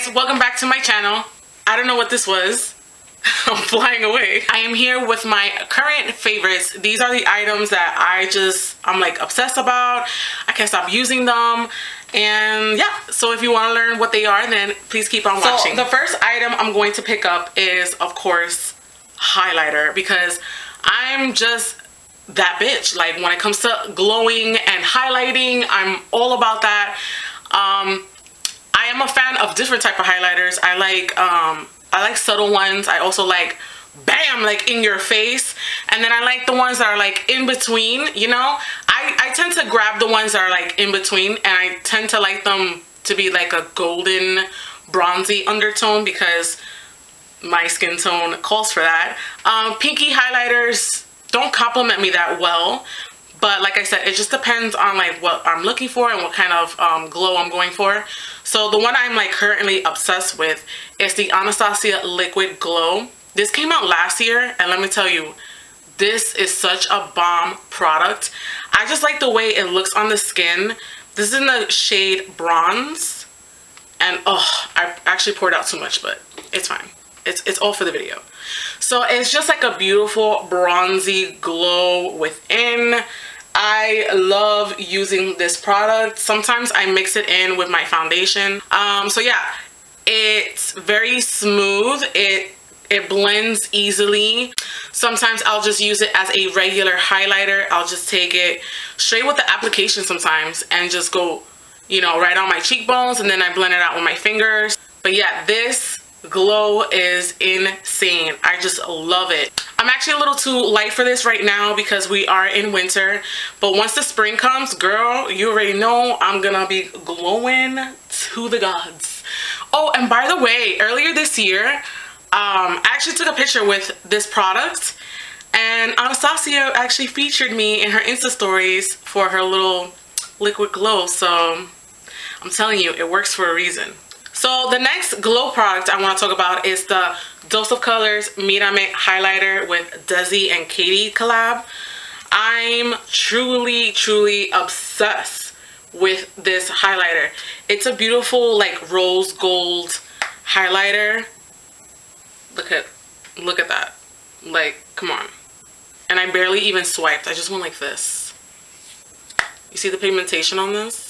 guys, welcome back to my channel. I don't know what this was. I'm flying away. I am here with my current favorites. These are the items that I'm like obsessed about. I can't stop using them. And yeah, so if you want to learn what they are, then please keep on watching. So the first item I'm going to pick up is, of course, highlighter, because I'm just that bitch. Like when it comes to glowing and highlighting, I'm all about that. I am a fan of different type of highlighters. I like subtle ones. I also like bam, like in your face. And then I like the ones that are like in between, you know. I tend to grab the ones that are like in between, and I tend to like them to be like a golden bronzy undertone because my skin tone calls for that. Pinky highlighters don't compliment me that well, but like I said, it just depends on like what I'm looking for and what kind of glow I'm going for. So the one I'm like currently obsessed with is the Anastasia Liquid Glow. This came out last year, and let me tell you, this is such a bomb product. I just like the way it looks on the skin. This is in the shade Bronze, and oh, I actually poured out too much, but it's fine. It's all for the video. So it's just like a beautiful bronzy glow within. I love using this product. Sometimes I mix it in with my foundation. So yeah, it's very smooth. It blends easily. Sometimes I'll just use it as a regular highlighter. I'll just take it straight with the application sometimes and just go, you know, right on my cheekbones, and then I blend it out with my fingers. But yeah, this glow is insane. I just love it. I'm actually a little too light for this right now because we are in winter, but once the spring comes, girl, you already know I'm gonna be glowing to the gods. Oh, and by the way, earlier this year, I actually took a picture with this product, and Anastasia actually featured me in her Insta stories for her little liquid glow. So I'm telling you, it works for a reason. So the next glow product I want to talk about is the Dose of Colors Mirame highlighter with Desi and Katy collab. I'm truly obsessed with this highlighter. It's a beautiful like rose gold highlighter. Look at that. Like, come on. And I barely even swiped. I just went like this. You see the pigmentation on this?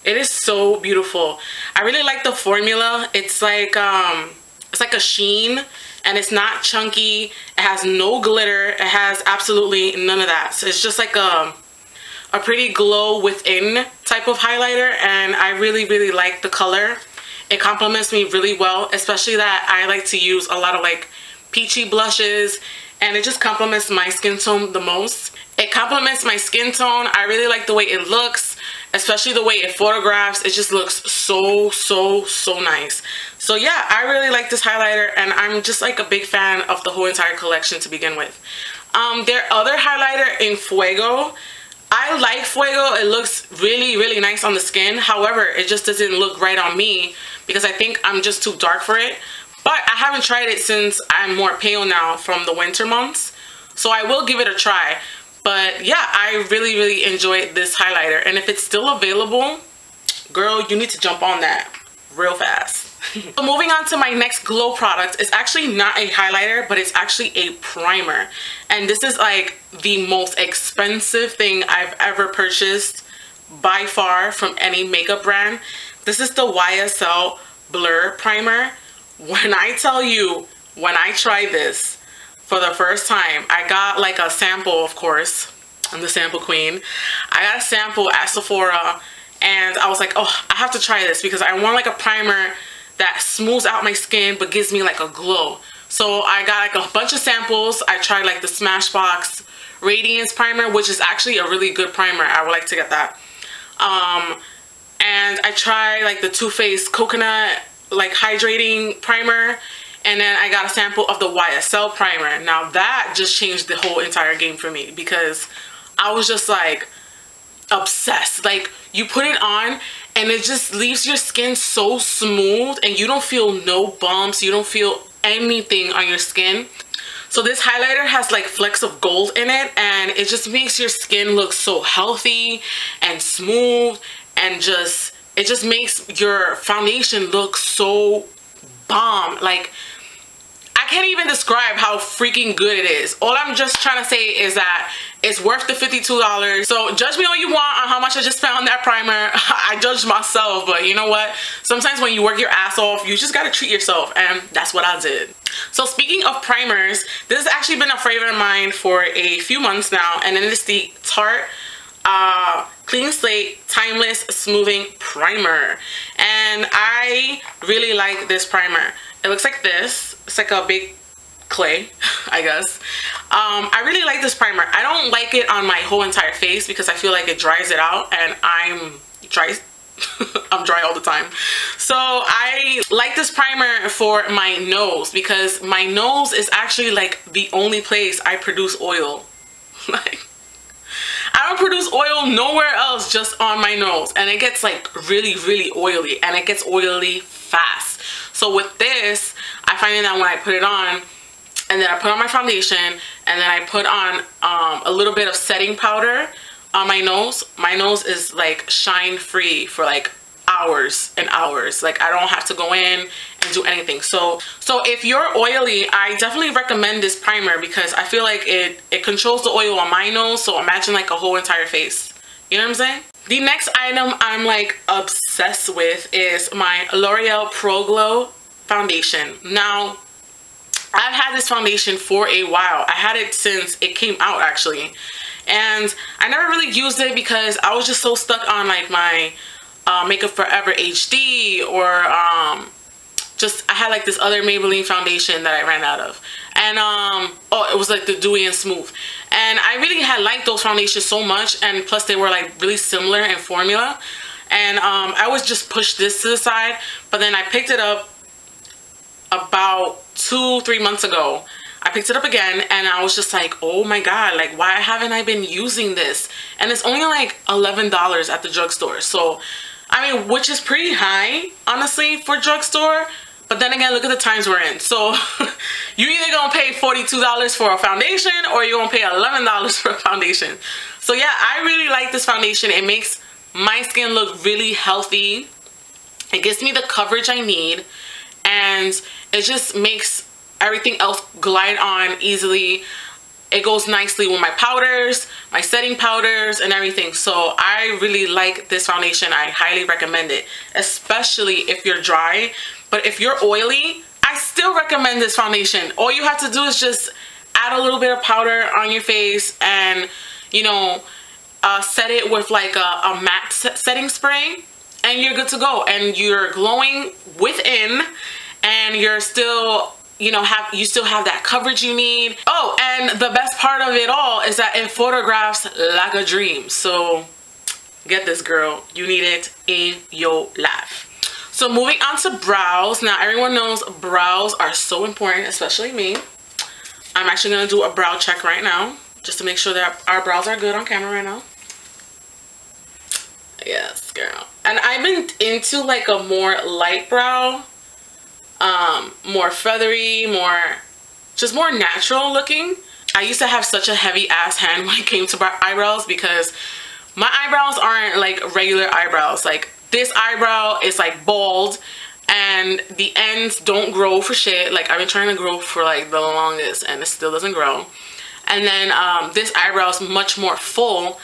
It is so beautiful. I really like the formula. It's like a sheen, and it's not chunky. It has no glitter. It has absolutely none of that. So it's just like a pretty glow within type of highlighter, and I really like the color. It complements me really well, especially that I like to use a lot of like peachy blushes, and it just complements my skin tone the most. It complements my skin tone. I really like the way it looks, especially the way it photographs. It just looks so nice. So yeah, I really like this highlighter, and I'm just like a big fan of the whole entire collection to begin with. Their other highlighter in Fuego, I like Fuego. It looks really nice on the skin. However, it just doesn't look right on me because I think I'm just too dark for it. But I haven't tried it since I'm more pale now from the winter months, so I will give it a try. But yeah, I really enjoyed this highlighter, and if it's still available, girl, you need to jump on that real fast. So moving on to my next glow product, it's actually not a highlighter, but it's actually a primer, and this is like the most expensive thing I've ever purchased by far from any makeup brand. This is the YSL Blur Primer. When I tell you, when I tried this for the first time, I got like a sample, of course. I'm the sample queen. I got a sample at Sephora, and I was like, oh, I have to try this because I want like a primer that smooths out my skin but gives me like a glow. So I got like a bunch of samples. I tried like the Smashbox Radiance Primer, which is actually a really good primer. I would like to get that. And I tried like the Too Faced Coconut like hydrating primer, and then I got a sample of the YSL primer. Now that just changed the whole entire game for me because I was just like obsessed. Like, you put it on and it just leaves your skin so smooth, and you don't feel no bumps, you don't feel anything on your skin. So this highlighter has like flecks of gold in it, and it just makes your skin look so healthy and smooth and just it just makes your foundation look so bomb. Like, I can't even describe how freaking good it is. All I'm just trying to say is that it's worth the $52. So judge me all you want on how much I just spent on that primer. I judged myself, but you know what? Sometimes when you work your ass off, you just gotta treat yourself, and that's what I did. So speaking of primers, this has actually been a favorite of mine for a few months now, and it is the Tarte Clean Slate Timeless Smoothing Primer. And I really like this primer. It looks like this. It's like a big clay, I guess. I really like this primer. I don't like it on my whole entire face because I feel like it dries it out, and I'm dry. I'm dry all the time. So I like this primer for my nose because my nose is actually like the only place I produce oil. Like, I don't produce oil nowhere else, just on my nose, and it gets like really, really oily, and it gets oily fast. So with this, I find that when I put it on, and then I put on my foundation, and then I put on a little bit of setting powder on my nose is like shine free for like hours and hours. Like, I don't have to go in and do anything. So if you're oily, I definitely recommend this primer because I feel like it controls the oil on my nose. So imagine like a whole entire face. You know what I'm saying? The next item I'm like obsessed with is my Loreal Pro Glow foundation. Now, I've had this foundation for a while. I had it since it came out actually. And I never really used it because I was just so stuck on like my Makeup Forever HD, or just I had like this other Maybelline foundation that I ran out of, and oh, it was like the Dewy and Smooth, and I really had liked those foundations so much, and plus they were like really similar in formula, and I was just pushed this to the side. But then I picked it up about 2-3 months ago. I picked it up again, and I was just like, oh my god, like, why haven't I been using this? And it's only like $11 at the drugstore. So I mean, which is pretty high honestly for drugstore, but then again, look at the times we're in. So you either gonna pay $42 for a foundation, or you're gonna pay $11 for a foundation. So yeah, I really like this foundation. It makes my skin look really healthy. It gives me the coverage I need, and it just makes everything else glide on easily. It goes nicely with my powders, my setting powders, and everything. So I really like this foundation. I highly recommend it, especially if you're dry. But if you're oily, I still recommend this foundation. All you have to do is just add a little bit of powder on your face, and you know, set it with like a matte setting spray, and you're good to go. And you're glowing within, and you're still, you know, you still have that coverage you need. Oh, and the best part of it all is that it photographs like a dream. So get this, girl, you need it in your life. So moving on to brows. Now everyone knows brows are so important, especially me. I'm actually gonna do a brow check right now, just to make sure that our brows are good on camera right now. Yes, girl. And I've been into like a more light brow, more feathery, just more natural looking. I used to have such a heavy ass hand when it came to eyebrows because my eyebrows aren't like regular eyebrows. Like, this eyebrow is like bald, and the ends don't grow for shit. Like, I've been trying to grow for like the longest, and it still doesn't grow. And then this eyebrow is much more full,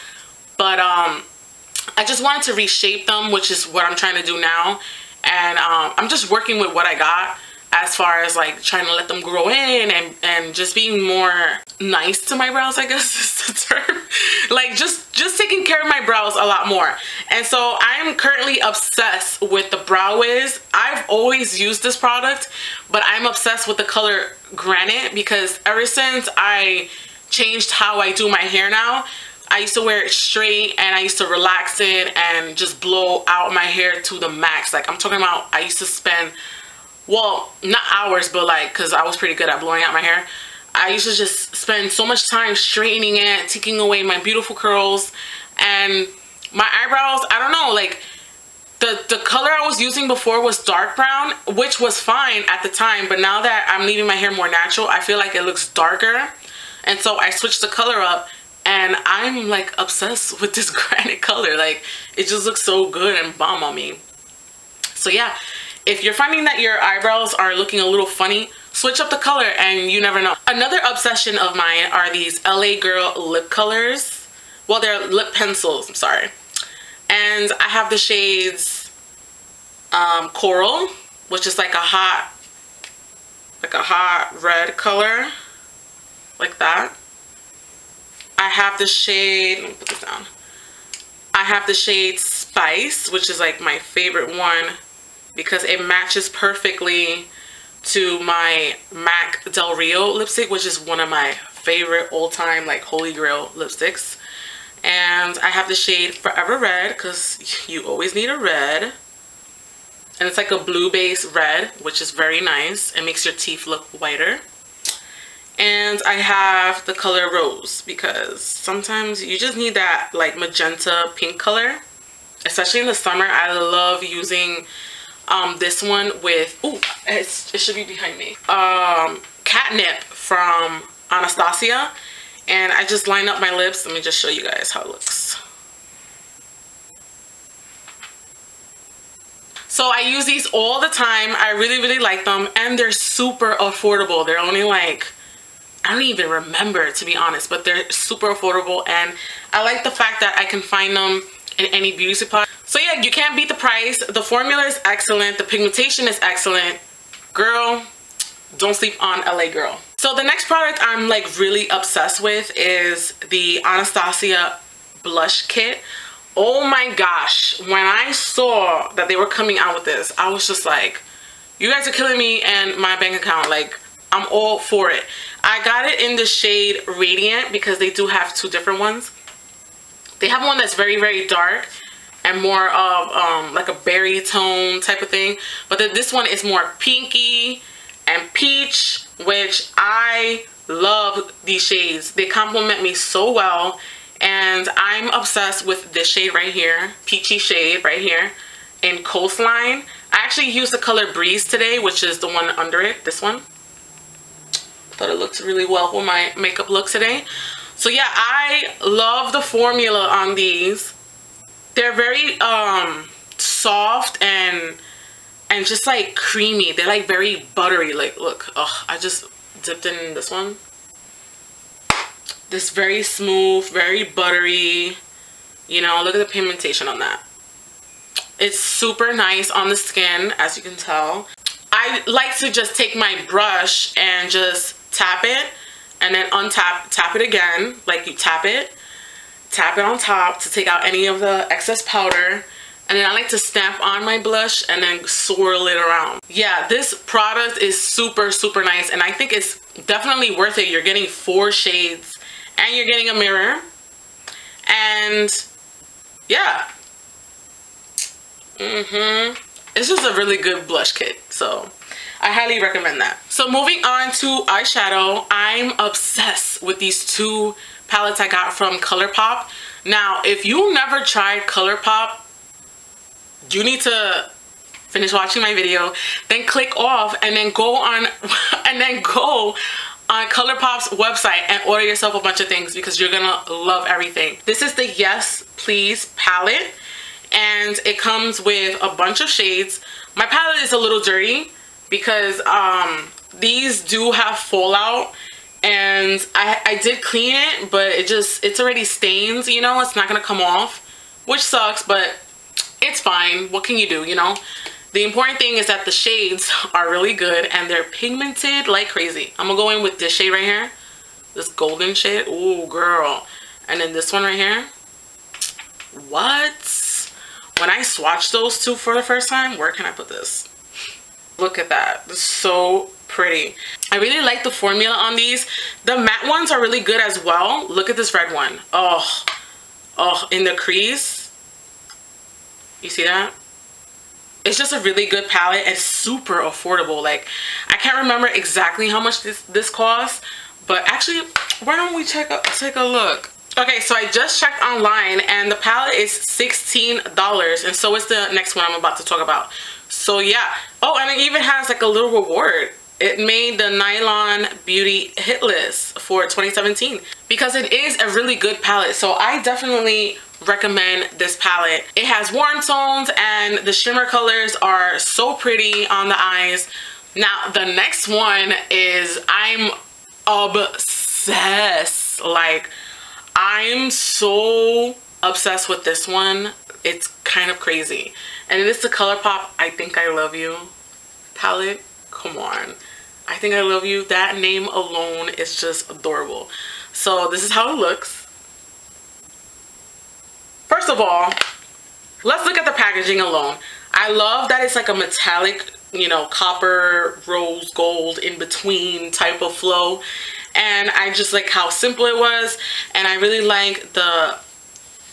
but I just wanted to reshape them, which is what I'm trying to do now. And I'm just working with what I got as far as like trying to let them grow in, and just being more nice to my brows, I guess is the term. Like, just taking care of my brows a lot more. And so I'm currently obsessed with the Brow Wiz. I've always used this product, but I'm obsessed with the color Granite because ever since I changed how I do my hair now, I used to wear it straight, and I used to relax it and just blow out my hair to the max. Like, I'm talking about, I used to spend, well, not hours, but like, because I was pretty good at blowing out my hair, I used to just spend so much time straightening it, taking away my beautiful curls. And my eyebrows, I don't know, like, the color I was using before was dark brown, which was fine at the time, but now that I'm leaving my hair more natural, I feel like it looks darker. And so I switched the color up, and I'm like obsessed with this granite color. Like, it just looks so good and bomb on me. So yeah, if you're finding that your eyebrows are looking a little funny, switch up the color and you never know. Another obsession of mine are these LA Girl lip colors. Well, they're lip pencils, I'm sorry. And I have the shades Coral, which is like a hot red color, like that. I have the shade, let me put this down. I have the shade Spice, which is like my favorite one because it matches perfectly to my MAC Del Rio lipstick, which is one of my favorite all-time like holy grail lipsticks. And I have the shade Forever Red because you always need a red. And it's like a blue base red, which is very nice. It makes your teeth look whiter. And I have the color Rose because sometimes you just need that like magenta pink color. Especially in the summer, I love using this one with, ooh, it should be behind me. Catnip from Anastasia. And I just line up my lips. Let me just show you guys how it looks. So I use these all the time. I really, really like them. And they're super affordable. They're only like, I don't even remember, to be honest, but they're super affordable. And I like the fact that I can find them in any beauty supply. So yeah, you can't beat the price. The formula is excellent. The pigmentation is excellent. Girl, don't sleep on LA Girl. So the next product I'm like really obsessed with is the Anastasia blush kit. Oh my gosh, when I saw that they were coming out with this, I was just like, you guys are killing me and my bank account. Like, I'm all for it. I got it in the shade Radiant because they do have two different ones. They have one that's very, very dark and more of like a berry tone type of thing. But then this one is more pinky and peach, which I love these shades. They complement me so well. And I'm obsessed with this shade right here, peachy shade right here in Coastline. I actually used the color Breeze today, which is the one under it, this one. Thought it looked really well with my makeup look today. So yeah, I love the formula on these. They're very soft and just like creamy. They're like very buttery. Like, look, oh, I just dipped in this one. This very smooth, very buttery. You know, look at the pigmentation on that. It's super nice on the skin, as you can tell. I like to just take my brush and just tap it and then tap it again. Like, you tap it on top to take out any of the excess powder. And then I like to stamp on my blush and then swirl it around. Yeah, this product is super, super nice. And I think it's definitely worth it. You're getting 4 shades and you're getting a mirror. And yeah. It's just a really good blush kit. So I highly recommend that. So moving on to eyeshadow, I'm obsessed with these 2 palettes I got from Colourpop. Now, if you never tried Colourpop, you need to finish watching my video, then click off and then go on Colourpop's website and order yourself a bunch of things because you're gonna love everything. This is the Yes Please palette and it comes with a bunch of shades. My palette is a little dirty because these do have fallout and I did clean it, but it's already stains, you know, it's not gonna come off, which sucks, but it's fine. What can you do, you know? The important thing is that the shades are really good and they're pigmented like crazy. I'm gonna go in with this shade right here, this golden shade. Ooh, girl. And then this one right here. What? When I swatched those 2 for the first time, where can I put this? Look at that. It's so pretty. I really like the formula on these. The matte ones are really good as well. Look at this red one. Oh, in the crease. You see that? It's just a really good palette and super affordable. Like, I can't remember exactly how much this costs, but actually, why don't we take a look? Okay, so I just checked online and the palette is $16, and so is the next one I'm about to talk about. So yeah. Oh, and it even has like a little reward. It made the Nylon Beauty hit list for 2017 because it is a really good palette. So I definitely recommend this palette. It has warm tones and the shimmer colors are so pretty on the eyes. Now the next one is, I'm obsessed. Like, I'm so obsessed with this one. It's kind of crazy. And it is the Colourpop I Think I Love You palette. Come on. I Think I Love You. That name alone is just adorable. So this is how it looks. First of all, let's look at the packaging alone. I love that it's like a metallic, you know, copper, rose gold in between type of flow. And I just like how simple it was. And I really like the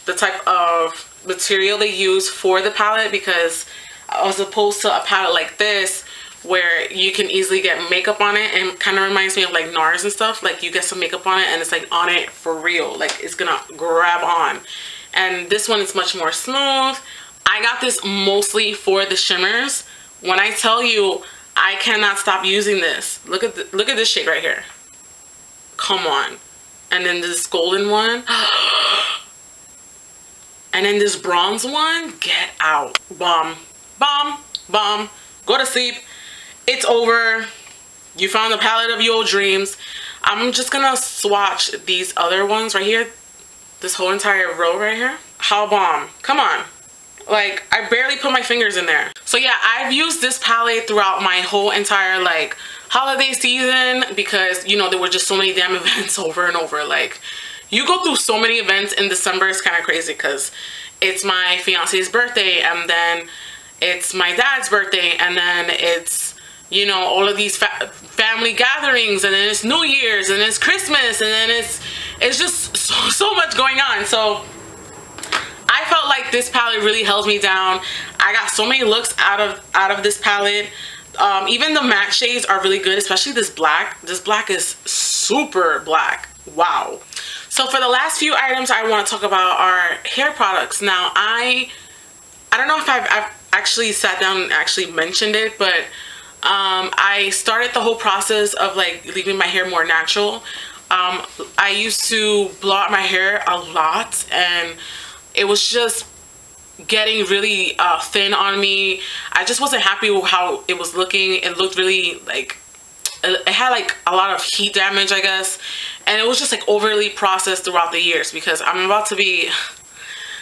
type of material they use for the palette, because as opposed to a palette like this where you can easily get makeup on it, and kind of reminds me of like NARS and stuff, like you get some makeup on it and it's like on it for real, like it's gonna grab on. And this one is much more smooth. I got this mostly for the shimmers. When I tell you I cannot stop using this, look at this shade right here. Come on. And then this golden one. And then this bronze one, get out. Bomb, bomb, bomb. Go to sleep. It's over. You found the palette of your dreams. I'm just gonna swatch these other ones right here. This whole entire row right here. How bomb. Come on. Like, I barely put my fingers in there. So yeah, I've used this palette throughout my whole entire like holiday season, because you know there were just so many damn events over and over. Like, you go through so many events in December. It's kind of crazy because it's my fiance's birthday, and then it's my dad's birthday, and then it's, you know, all of these family gatherings, and then it's New Year's, and it's Christmas, and then it's just so much going on. So I felt like this palette really held me down. I got so many looks out of this palette. Even the matte shades are really good, especially this black. This black is super black. Wow. So for the last few items I want to talk about are hair products. Now I don't know if I've actually sat down and actually mentioned it, but I started the whole process of like leaving my hair more natural. I used to blow out my hair a lot, and it was just getting really thin on me. I just wasn't happy with how it was looking. It looked really like, it had like a lot of heat damage, I guess, and it was just like overly processed throughout the years, because I'm about to be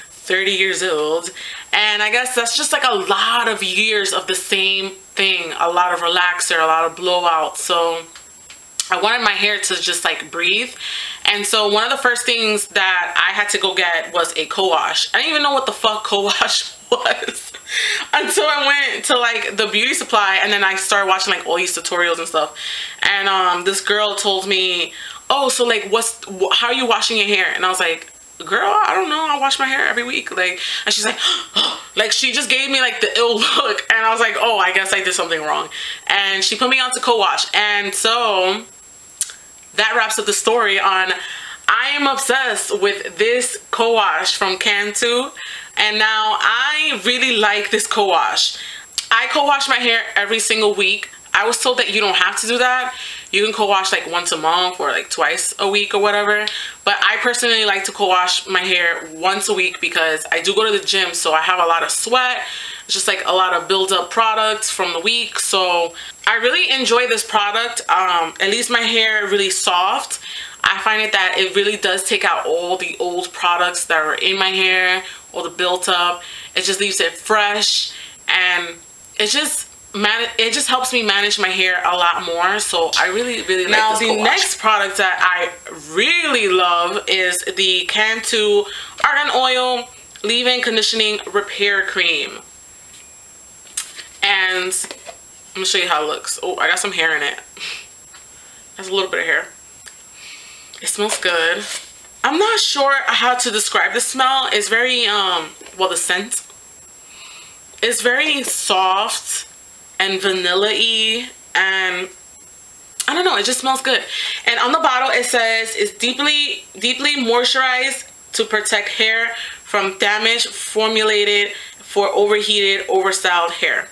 30 years old, and I guess that's just like a lot of years of the same thing, a lot of relaxer, a lot of blowout. So I wanted my hair to just like breathe. And so one of the first things that I had to go get was a co-wash. I didn't even know what the fuck co-wash was until I went to like the beauty supply, and then I started watching like all these tutorials and stuff. And this girl told me, oh, so like how are you washing your hair? And I was like, girl, I don't know, I wash my hair every week. Like, and she's like, oh, like she just gave me like the ill look, and I was like, oh, I guess I did something wrong. And she put me onto co-wash. And so that wraps up the story on, I am obsessed with this co-wash from Cantu, and now I really like this co-wash. I co-wash my hair every single week. I was told that you don't have to do that. You can co-wash like once a month or like twice a week or whatever. But I personally like to co-wash my hair once a week because I do go to the gym, so I have a lot of sweat. It's just like a lot of build-up products from the week. So I really enjoy this product. It leaves my hair really soft. I find it that it really does take out all the old products that are in my hair, all the built up. It just leaves it fresh, and it just helps me manage my hair a lot more. So I really like this. Now the next product that I really love is the Cantu Argan Oil Leave-In Conditioning Repair Cream. And I'm gonna show you how it looks. Oh, I got some hair in it. That's a little bit of hair. It smells good. I'm not sure how to describe the smell. It's very well, the scent is very soft and vanilla-y, and I don't know, it just smells good. And on the bottle it says it's deeply moisturized to protect hair from damage, formulated for overheated, overstyled hair,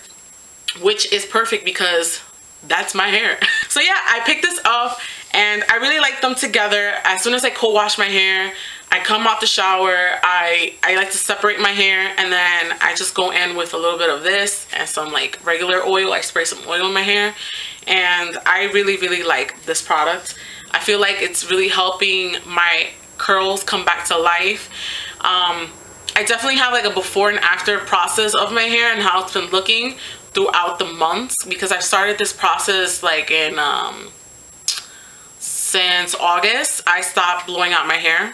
which is perfect because that's my hair. So yeah, I picked this up and I really like them together. As soon as I co-wash my hair, I come out the shower, I like to separate my hair, and then I just go in with a little bit of this and some like regular oil. I spray some oil in my hair, and I really like this product. I feel like it's really helping my curls come back to life. I definitely have like a before and after process of my hair and how it's been looking throughout the months, because I started this process like in since August. I stopped blowing out my hair,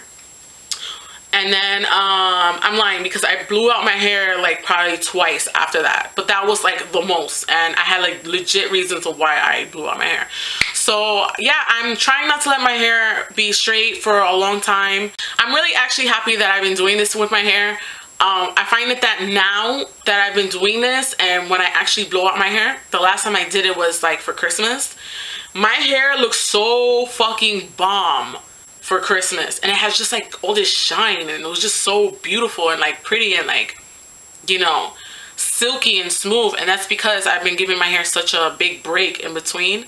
and then I'm lying because I blew out my hair like probably twice after that, but that was like the most, and I had like legit reasons of why I blew out my hair. So yeah, I'm trying not to let my hair be straight for a long time. I'm really actually happy that I've been doing this with my hair. I find that now that I've been doing this, and when I actually blow out my hair, the last time I did it was like for Christmas, my hair looks so fucking bomb for Christmas, and it has just like all this shine, and it was just so beautiful and like pretty and like, you know, silky and smooth. And that's because I've been giving my hair such a big break in between.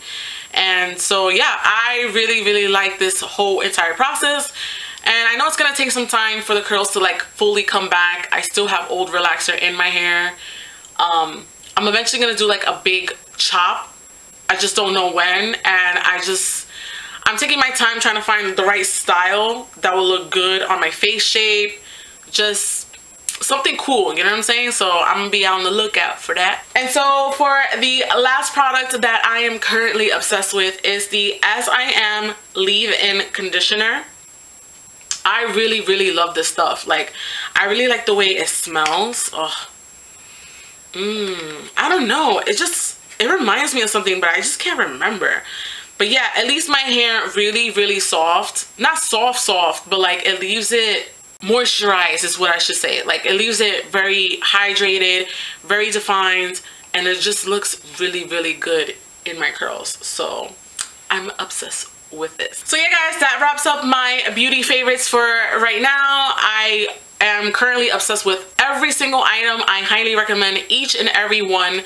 And so yeah, I really like this whole entire process. And I know it's gonna take some time for the curls to like fully come back. I still have old relaxer in my hair. I'm eventually gonna do like a big chop. I just don't know when, and I'm taking my time trying to find the right style that will look good on my face shape. Just something cool, you know what I'm saying? So I'm gonna be on the lookout for that. And so for the last product that I am currently obsessed with is the As I Am Leave-In Conditioner. I really love this stuff. Like, I really like the way it smells. Oh, I don't know, it reminds me of something, but I just can't remember. But yeah, it leaves my hair really soft. Not soft, but like it leaves it moisturized is what I should say. Like it leaves it very hydrated, very defined, and it just looks really good in my curls. So I'm obsessed with this. So yeah guys, that wraps up my beauty favorites for right now. I am currently obsessed with every single item. I highly recommend each and every one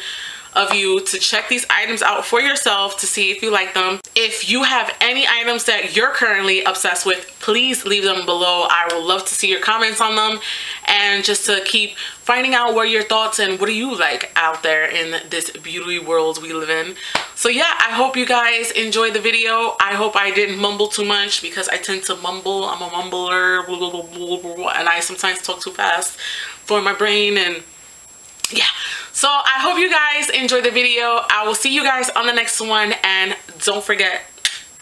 of you to check these items out for yourself to see if you like them. If you have any items that you're currently obsessed with, please leave them below. I would love to see your comments on them, and just to keep finding out what your thoughts and what do you like out there in this beauty world we live in. So yeah, I hope you guys enjoyed the video. I hope I didn't mumble too much, because I tend to mumble. I'm a mumbler, and I sometimes talk too fast for my brain. And yeah, so I hope you guys enjoyed the video. I will see you guys on the next one, and don't forget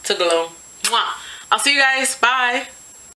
to glow. Mwah. I'll see you guys. Bye.